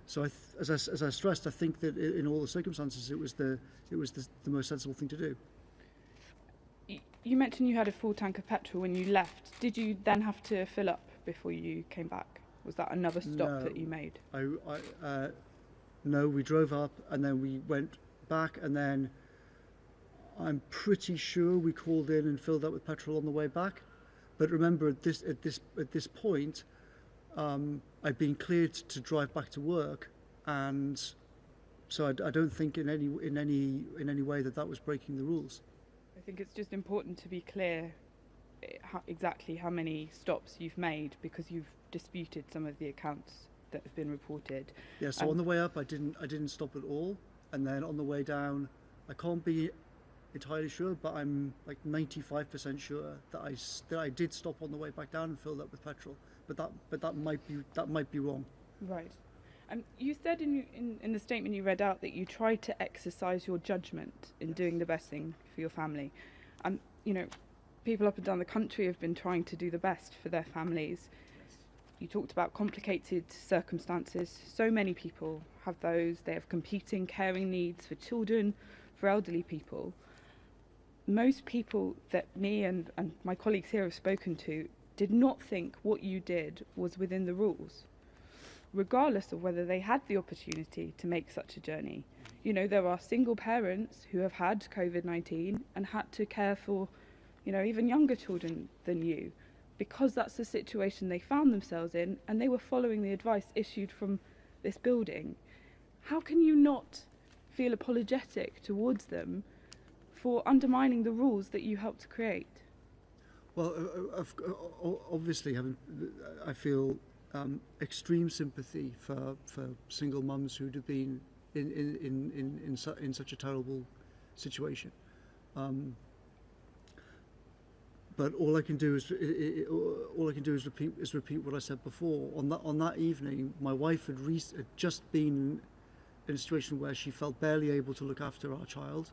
So as I stressed, I think that in all the circumstances, it was the most sensible thing to do. You mentioned you had a full tank of petrol when you left. Did you then have to fill up before you came back? Was that another stop that you made? No, we drove up and then we went back, and then I'm pretty sure we called in and filled up with petrol on the way back. But remember, at this point, I'd been cleared to drive back to work, and so I don't think in any way that was breaking the rules. I think it's just important to be clear exactly how many stops you've made, because you've disputed some of the accounts that have been reported. Yeah, so on the way up I didn't stop at all, and then on the way down I can't be entirely sure, but I'm like 95% sure that I did stop on the way back down and filled up with petrol, but that might be wrong. Right. You said in the statement you read out that you tried to exercise your judgment in doing the best thing for your family. And, people up and down the country have been trying to do the best for their families. Yes. You talked about complicated circumstances. So many people have those. They have competing caring needs for children, for elderly people. Most people that me and my colleagues here have spoken to did not think what you did was within the rules, regardless of whether they had the opportunity to make such a journey. There are single parents who have had COVID-19 and had to care for, even younger children than you. because that's the situation they found themselves in, and they were following the advice issued from this building. How can you not feel apologetic towards them for undermining the rules that you helped to create? Well, obviously, I feel extreme sympathy for single mums who'd have been in such a terrible situation. But all I can do is repeat what I said before. On that evening, my wife had just been in a situation where she felt barely able to look after our child.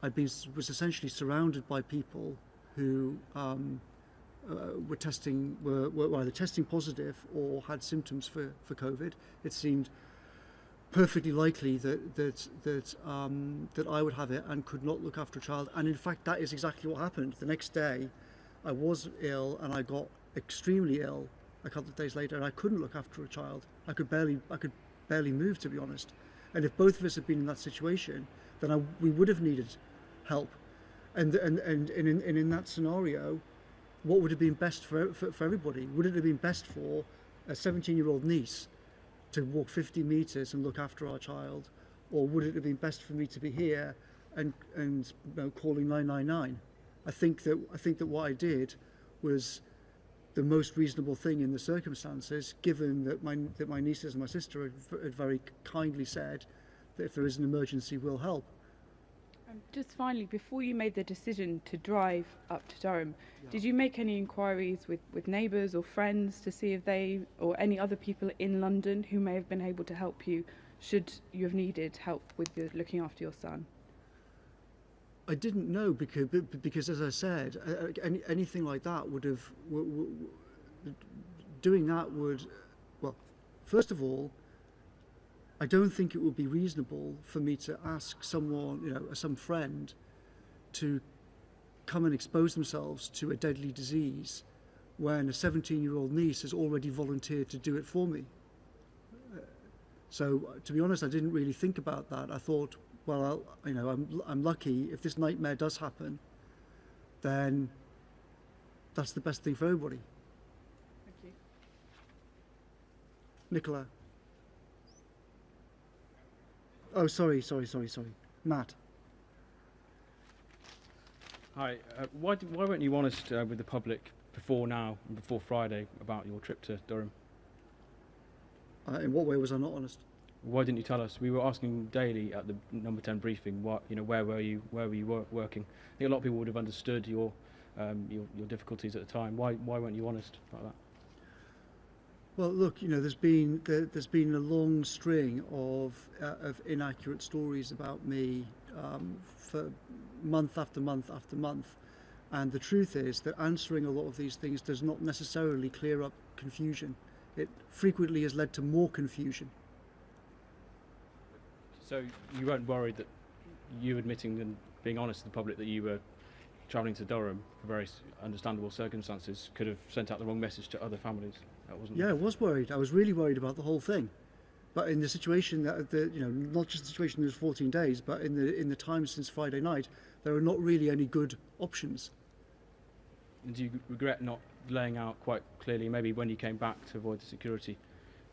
Was essentially surrounded by people who were either testing positive or had symptoms for COVID. It seemed perfectly likely that I would have it and could not look after a child. And in fact, that is exactly what happened. The next day, I was ill and I got extremely ill a couple of days later, and I couldn't look after a child. I could barely move, to be honest. And if both of us had been in that situation, then we would have needed help. And in that scenario, what would have been best for everybody? Would it have been best for a 17-year-old niece to walk 50 meters and look after our child, or would it have been best for me to be here and calling 999? I think that what I did was the most reasonable thing in the circumstances, given that my nieces and my sister had very kindly said that if there is an emergency, we'll help. Just finally, before you made the decision to drive up to Durham, did you make any inquiries with neighbours or friends to see if they or any other people in London who may have been able to help you should you have needed help with looking after your son? I didn't know because as I said, anything like that would have doing that would, well, first of all, I don't think it would be reasonable for me to ask someone, some friend, to come and expose themselves to a deadly disease when a 17-year-old niece has already volunteered to do it for me. So, to be honest, I didn't really think about that. I thought, well, I'm lucky. If this nightmare does happen, then that's the best thing for everybody. Thank you. Nicola. Oh, sorry. Matt. Hi. Why weren't you honest with the public before now and before Friday about your trip to Durham? In what way was I not honest? Why didn't you tell us? We were asking daily at the number 10 briefing. Where were you? Where were you working? I think a lot of people would have understood your difficulties at the time. Why weren't you honest about that? Well, look, there's been a long string of inaccurate stories about me for month after month after month, and the truth is that answering a lot of these things does not necessarily clear up confusion. It frequently has led to more confusion. So you weren't worried that you admitting and being honest to the public that you were travelling to Durham for very understandable circumstances could have sent out the wrong message to other families? Yeah, I was worried. I was really worried about the whole thing. But in the situation not just the situation in those 14 days, but in the time since Friday night, there are not really any good options. And do you regret not laying out quite clearly, maybe when you came back, to avoid the security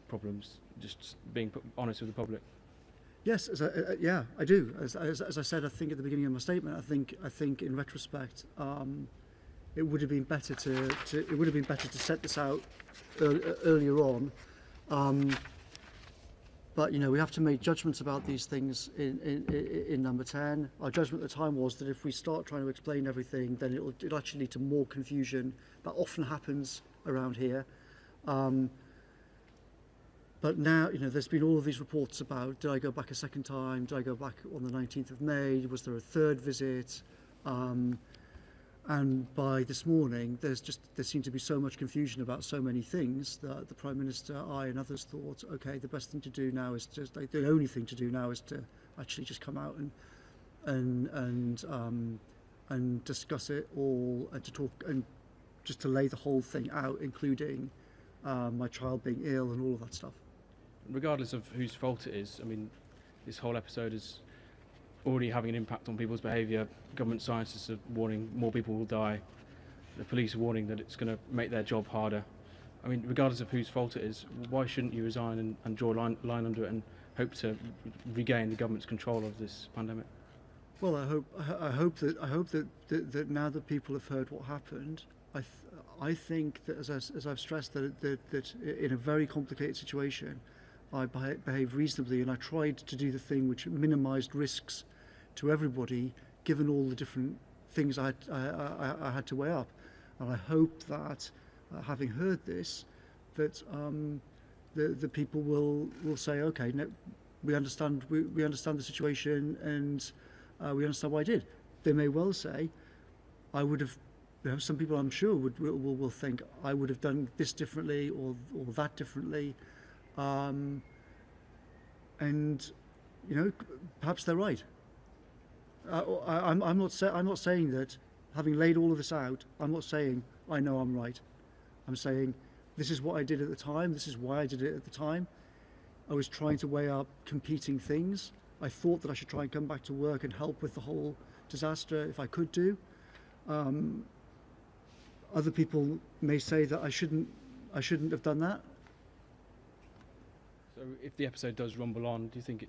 problems, just being honest with the public? Yes, I do. As I said, I think at the beginning of my statement, I think in retrospect, it would have been better to set this out earlier on. But we have to make judgments about these things in number 10. Our judgment at the time was that if we start trying to explain everything, then it'll actually lead to more confusion. That often happens around here. But now, there's been all of these reports about, did I go back a second time? Did I go back on the 19th of May? Was there a third visit? And by this morning, there seemed to be so much confusion about so many things that the Prime Minister, I and others thought, okay, the best thing to do now is the only thing to do now is to actually just come out and discuss it all, and to talk and just to lay the whole thing out, including my child being ill and all of that stuff. Regardless of whose fault it is, I mean, this whole episode is already having an impact on people's behaviour. Government scientists are warning more people will die. the police warning that it's going to make their job harder. I mean, regardless of whose fault it is, why shouldn't you resign and draw a line under it and hope to regain the government's control of this pandemic? Well, I hope that now that people have heard what happened, I think that as I've stressed that in a very complicated situation, I behaved reasonably, and I tried to do the thing which minimised risks to everybody, given all the different things I had to weigh up. And I hope that, having heard this, that the people will say, okay, no, we understand the situation, and we understand what I did. They may well say, I would have. Some people, I'm sure, will think I would have done this differently or that differently, and perhaps they're right. I'm not saying that, having laid all of this out, I'm not saying I know I'm right. I'm saying this is what I did at the time. This is why I did it at the time. I was trying to weigh up competing things. I thought that I should try and come back to work and help with the whole disaster if I could do. Other people may say that I shouldn't have done that. So, if the episode does rumble on, do you think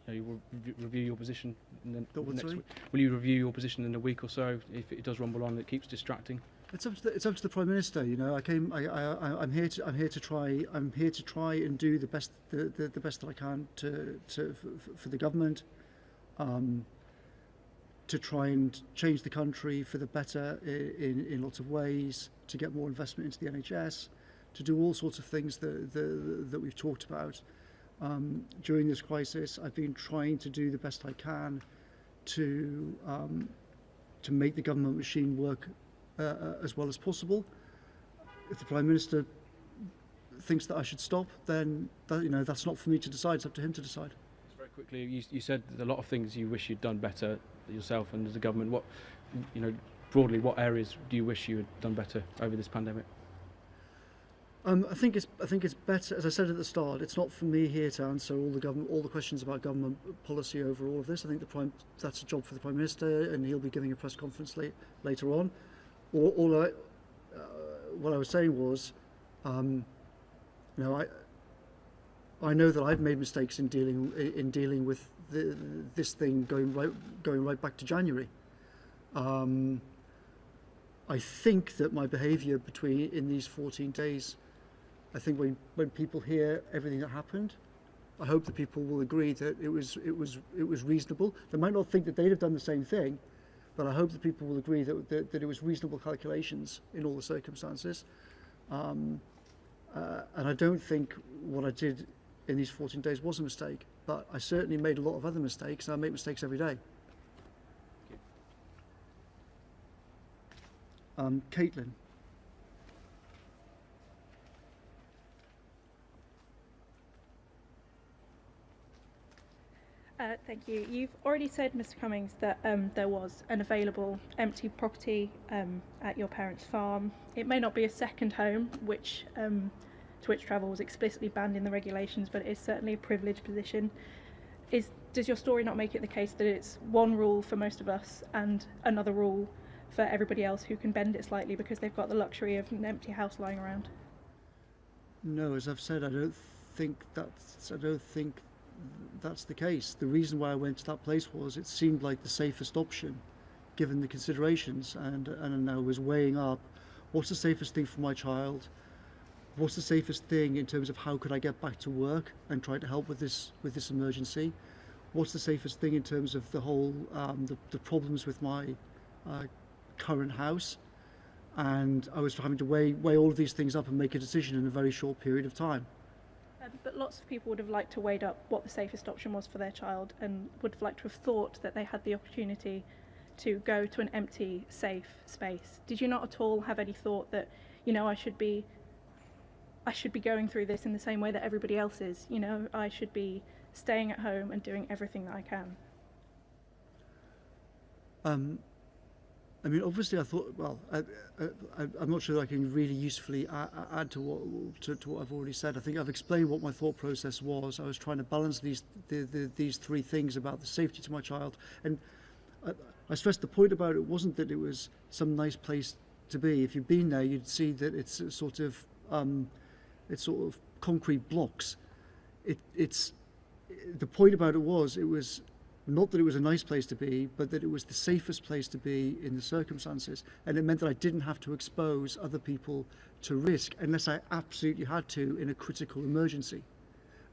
you will review your position in the next week? Will you review your position in a week or so if it does rumble on? It keeps distracting. It's up to the Prime Minister. I'm here to try and do the best that I can for the government. To try and change the country for the better in lots of ways, to get more investment into the NHS, to do all sorts of things that we've talked about. During this crisis, I've been trying to do the best I can to make the government machine work as well as possible. If the Prime Minister thinks that I should stop, then that's not for me to decide. It's up to him to decide. Just very quickly, you said a lot of things you wish you'd done better yourself and as a government. What, broadly, what areas do you wish you had done better over this pandemic? I think it's better. As I said at the start, it's not for me here to answer all the questions about government policy over all of this. I think that's a job for the Prime Minister, and he'll be giving a press conference later on. What I was saying was, I know that I've made mistakes in dealing with this thing going right back to January. I think that my behaviour in these 14 days, I think when people hear everything that happened, I hope that people will agree that it was reasonable. They might not think that they'd have done the same thing, but I hope that people will agree that it was reasonable calculations in all the circumstances. And I don't think what I did in these 14 days was a mistake, but I certainly made a lot of other mistakes, and I make mistakes every day. Caitlin. Thank you. You've already said, Mr. Cummings, that there was an available empty property at your parents' farm. It may not be a second home, to which travel was explicitly banned in the regulations, but it is certainly a privileged position. Does your story not make it the case that it's one rule for most of us and another rule for everybody else who can bend it slightly because they've got the luxury of an empty house lying around? No, as I've said, I don't think that's the case. The reason why I went to that place was it seemed like the safest option, given the considerations, and I was weighing up what's the safest thing for my child, what's the safest thing in terms of how could I get back to work and try to help with this emergency, what's the safest thing in terms of the whole the problems with my current house, and I was having to weigh all of these things up and make a decision in a very short period of time. But lots of people would have liked to weigh up what the safest option was for their child and would have liked to have thought that they had the opportunity to go to an empty, safe space. Did you not at all have any thought that, I should be going through this in the same way that everybody else is? I should be staying at home and doing everything that I can. Obviously I thought, I'm not sure that I can really usefully add to what I've already said. I think I've explained what my thought process was. I was trying to balance these three things about the safety to my child. And I stressed the point about it wasn't that it was some nice place to be. If you've been there, you'd see that it's sort of concrete blocks. It's the point about it was not that it was a nice place to be, but that it was the safest place to be in the circumstances, and it meant that I didn't have to expose other people to risk unless I absolutely had to in a critical emergency.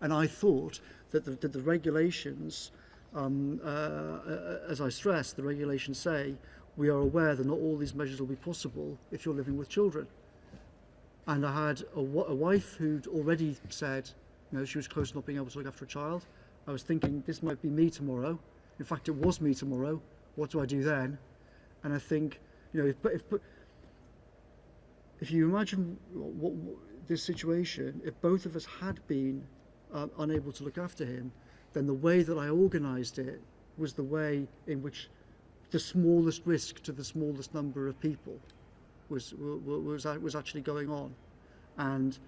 And I thought that the regulations, as I stressed, the regulations say we are aware that not all these measures will be possible if you're living with children. And I had a wife who'd already said, she was close to not being able to look after a child. I was thinking, this might be me tomorrow. In fact, it was me tomorrow. What do I do then? And I think, if you imagine what this situation, if both of us had been unable to look after him, then the way that I organised it was the way in which the smallest risk to the smallest number of people was actually going on. And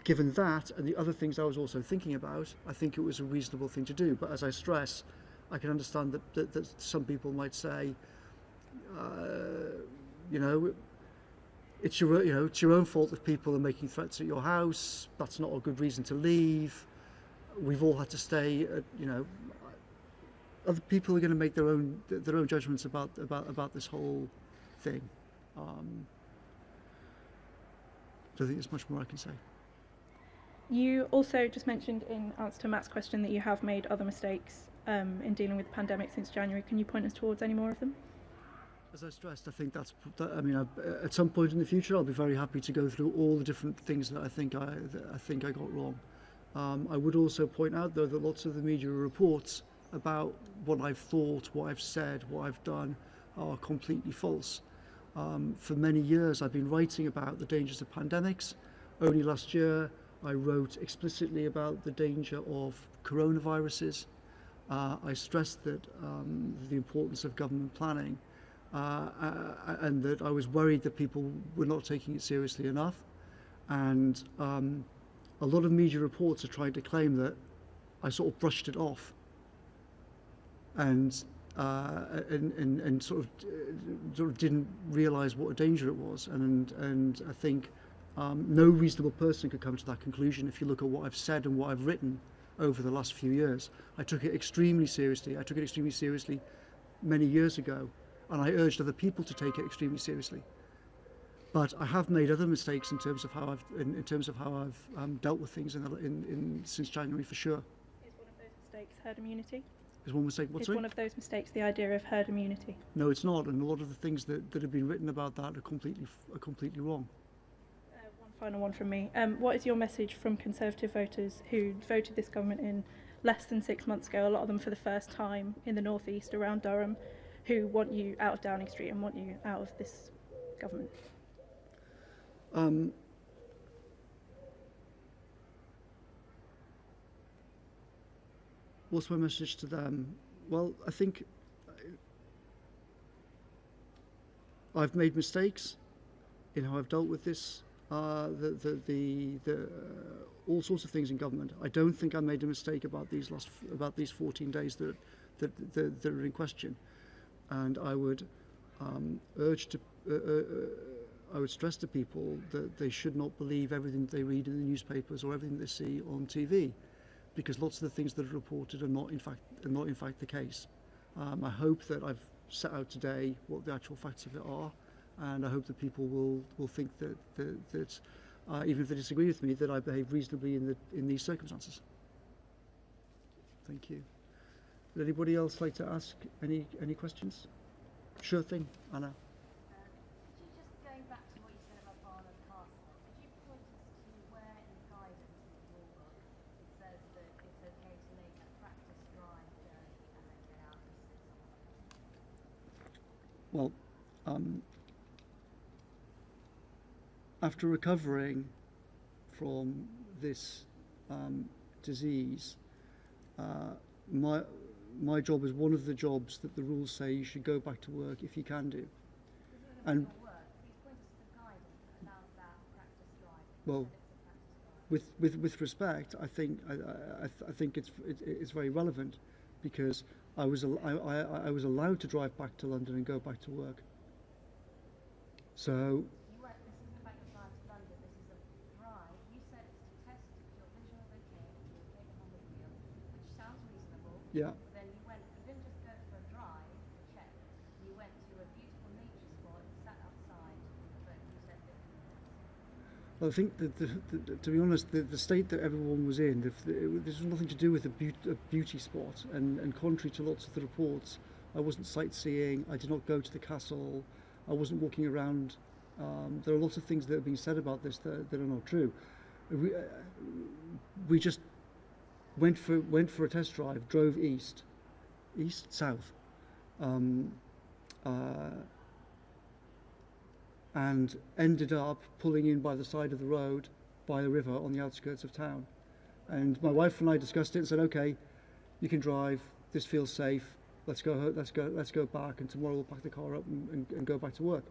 given that and the other things I was also thinking about, I think it was a reasonable thing to do. But as I stress, I can understand that some people might say, it's your own fault if people are making threats at your house. That's not a good reason to leave. We've all had to stay. Other people are going to make their own judgments about this whole thing. I don't think there's much more I can say. You also just mentioned in answer to Matt's question that you have made other mistakes in dealing with the pandemic since January. Can you point us towards any more of them? As I stressed, I think at some point in the future, I'll be very happy to go through all the different things that I think I got wrong. I would also point out, though, that lots of the media reports about what I've thought, what I've said, what I've done are completely false. For many years, I've been writing about the dangers of pandemics. Only last year, I wrote explicitly about the danger of coronaviruses. I stressed that the importance of government planning and that I was worried that people were not taking it seriously enough. And a lot of media reports are trying to claim that I sort of brushed it off and sort of didn't realise what a danger it was. And I think no reasonable person could come to that conclusion if you look at what I've said and what I've written over the last few years. I took it extremely seriously. I took it extremely seriously many years ago, and I urged other people to take it extremely seriously. But I have made other mistakes in terms of how I've dealt with things since January, for sure. Is one of those mistakes herd immunity? Is one mistake what? Is one of those mistakes the idea of herd immunity? No, it's not, and a lot of the things that have been written about that are completely wrong. One final one from me. What is your message from Conservative voters who voted this government in less than 6 months ago, a lot of them for the first time in the North East around Durham, who want you out of Downing Street and want you out of this government? What's my message to them? Well, I think I've made mistakes in how I've dealt with this, all sorts of things in government. I don't think I made a mistake about these 14 days that are in question, and I would I would stress to people that they should not believe everything they read in the newspapers or everything they see on TV, because lots of the things that are reported are not in fact the case. I hope that I've set out today what the actual facts of it are, and I hope that people will think that even if they disagree with me, that I behave reasonably in these circumstances. Thank you. Would anybody else like to ask any questions? Sure thing, Anna. Just going back to what you said about Barnard Castle, could you point us to where in the guidance in the law book it says that it's okay to make a practice drive journey and then get out and sit somewhere? Well, after recovering from this disease, my job is one of the jobs that the rules say you should go back to work if you can do. And well, with respect, I think it's very relevant, because I was allowed to drive back to London and go back to work. So You went, this isn't about your drive to London, this is a drive. You said it's to test if your vision was okay and you were taken home with you, which sounds reasonable. yeah, But then you didn't just go for a drive to check. You went to a beautiful nature spot and sat outside for, you said, 15 minutes. I think that to be honest, the state that everyone was in, this was nothing to do with a beauty spot, and contrary to lots of the reports, I wasn't sightseeing. I did not go to the castle. I wasn't walking around. There are lots of things that have been said about this that are not true. We just went for a test drive, drove south, and ended up pulling in by the side of the road by a river on the outskirts of town. And my wife and I discussed it and said, "Okay, you can drive. This feels safe. Let's go back, and tomorrow we'll pack the car up and go back to work."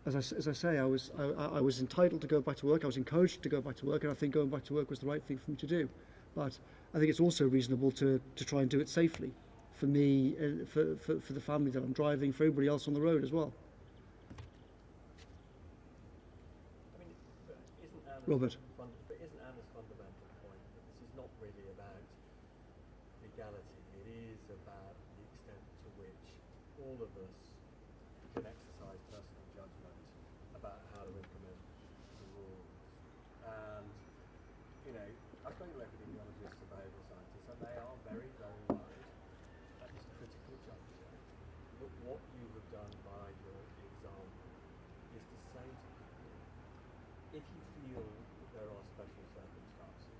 As I say, I was entitled to go back to work. I was encouraged to go back to work, and I think going back to work was the right thing for me to do. But I think it's also reasonable to try and do it safely, for me, for the family that I'm driving, for everybody else on the road as well. Robert. But isn't Anna's fundamental point that this is not really about legality? It is about the extent to which all of us can exercise personal judgment about how to implement the rules. And, I've spoken with epidemiologists and behavioural scientists, and they are very, very worried at this critical juncture. But what you have done by your example is to say to people, if you feel that there are special circumstances,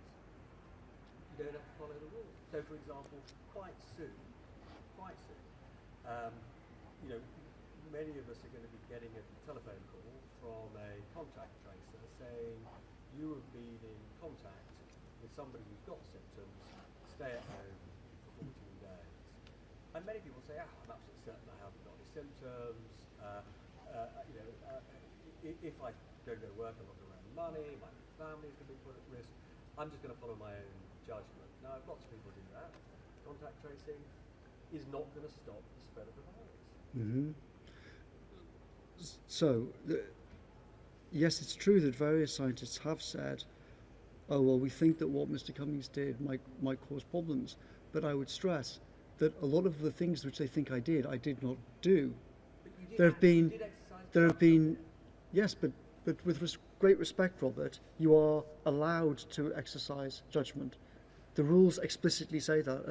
you don't have to follow the rules. So, for example, quite soon, many of us are going to be getting a telephone call from a contact tracer saying you have been in contact with somebody who's got symptoms, stay at home for 14 days. And many people say, I'm absolutely certain I haven't got any symptoms. If I don't go to work, I'm not going to earn money, my family is going to be put at risk. I'm just going to follow my own judgment. Now, lots of people do that. Contact tracing is not going to stop the spread of the virus. Mm-hmm. So, yes, it's true that various scientists have said, oh, well, we think that what Mr. Cummings did might cause problems. But I would stress that a lot of the things which they think I did not do. But you did There have been, yes, but with great respect, Robert, you are allowed to exercise judgment. The rules explicitly say that,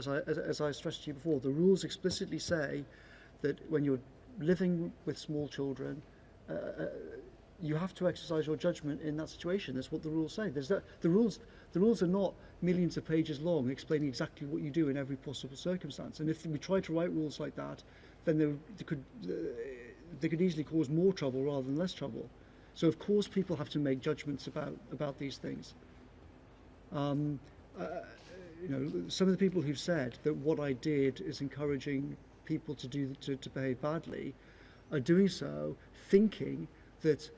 as I stressed to you before. The rules explicitly say that when you're living with small children, you have to exercise your judgment in that situation. That's what the rules say. The rules are not millions of pages long explaining exactly what you do in every possible circumstance. And if we try to write rules like that, then they could easily cause more trouble rather than less trouble. So of course people have to make judgments about these things. Some of the people who've said that what I did is encouraging people to behave badly are doing so thinking that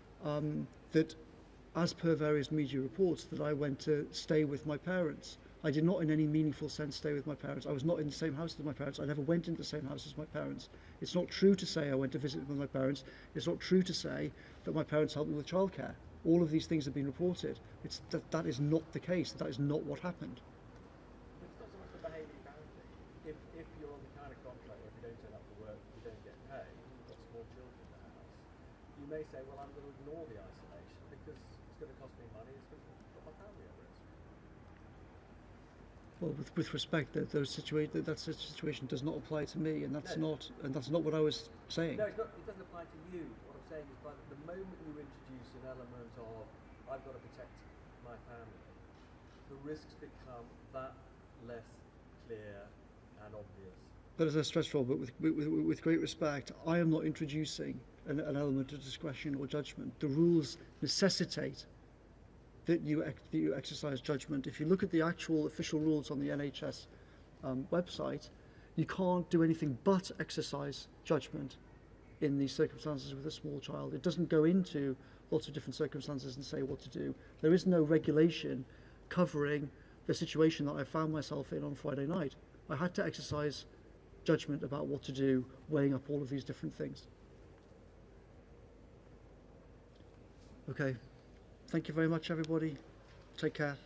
as per various media reports, that I went to stay with my parents. I did not in any meaningful sense stay with my parents. I was not in the same house as my parents. I never went into the same house as my parents. It's not true to say I went to visit with my parents. It's not true to say that my parents helped me with childcare. All of these things have been reported. That is not the case. That is not what happened. It's not so much the behaviour boundary. If you're on the kind of contract where if you don't turn up for work, you don't get paid, you've got small children in the house, you may say, well, I'm going to ignore the isolation because it's going to cost me money, it's going to put my family at risk. Well, with respect, that situation does not apply to me, and that's not what I was saying. No, it doesn't apply to you. What I'm saying is, by the moment you introduce an element of I've got to protect my family, the risks become that less clear and obvious. But as I stressed, Robert, with great respect, I am not introducing an element of discretion or judgment. The rules necessitate that you exercise judgment. If you look at the actual official rules on the NHS website, you can't do anything but exercise judgment in these circumstances with a small child. It doesn't go into lots of different circumstances and say what to do. There is no regulation covering the situation that I found myself in on Friday night. I had to exercise judgment about what to do, weighing up all of these different things. Okay. Thank you very much, everybody. Take care.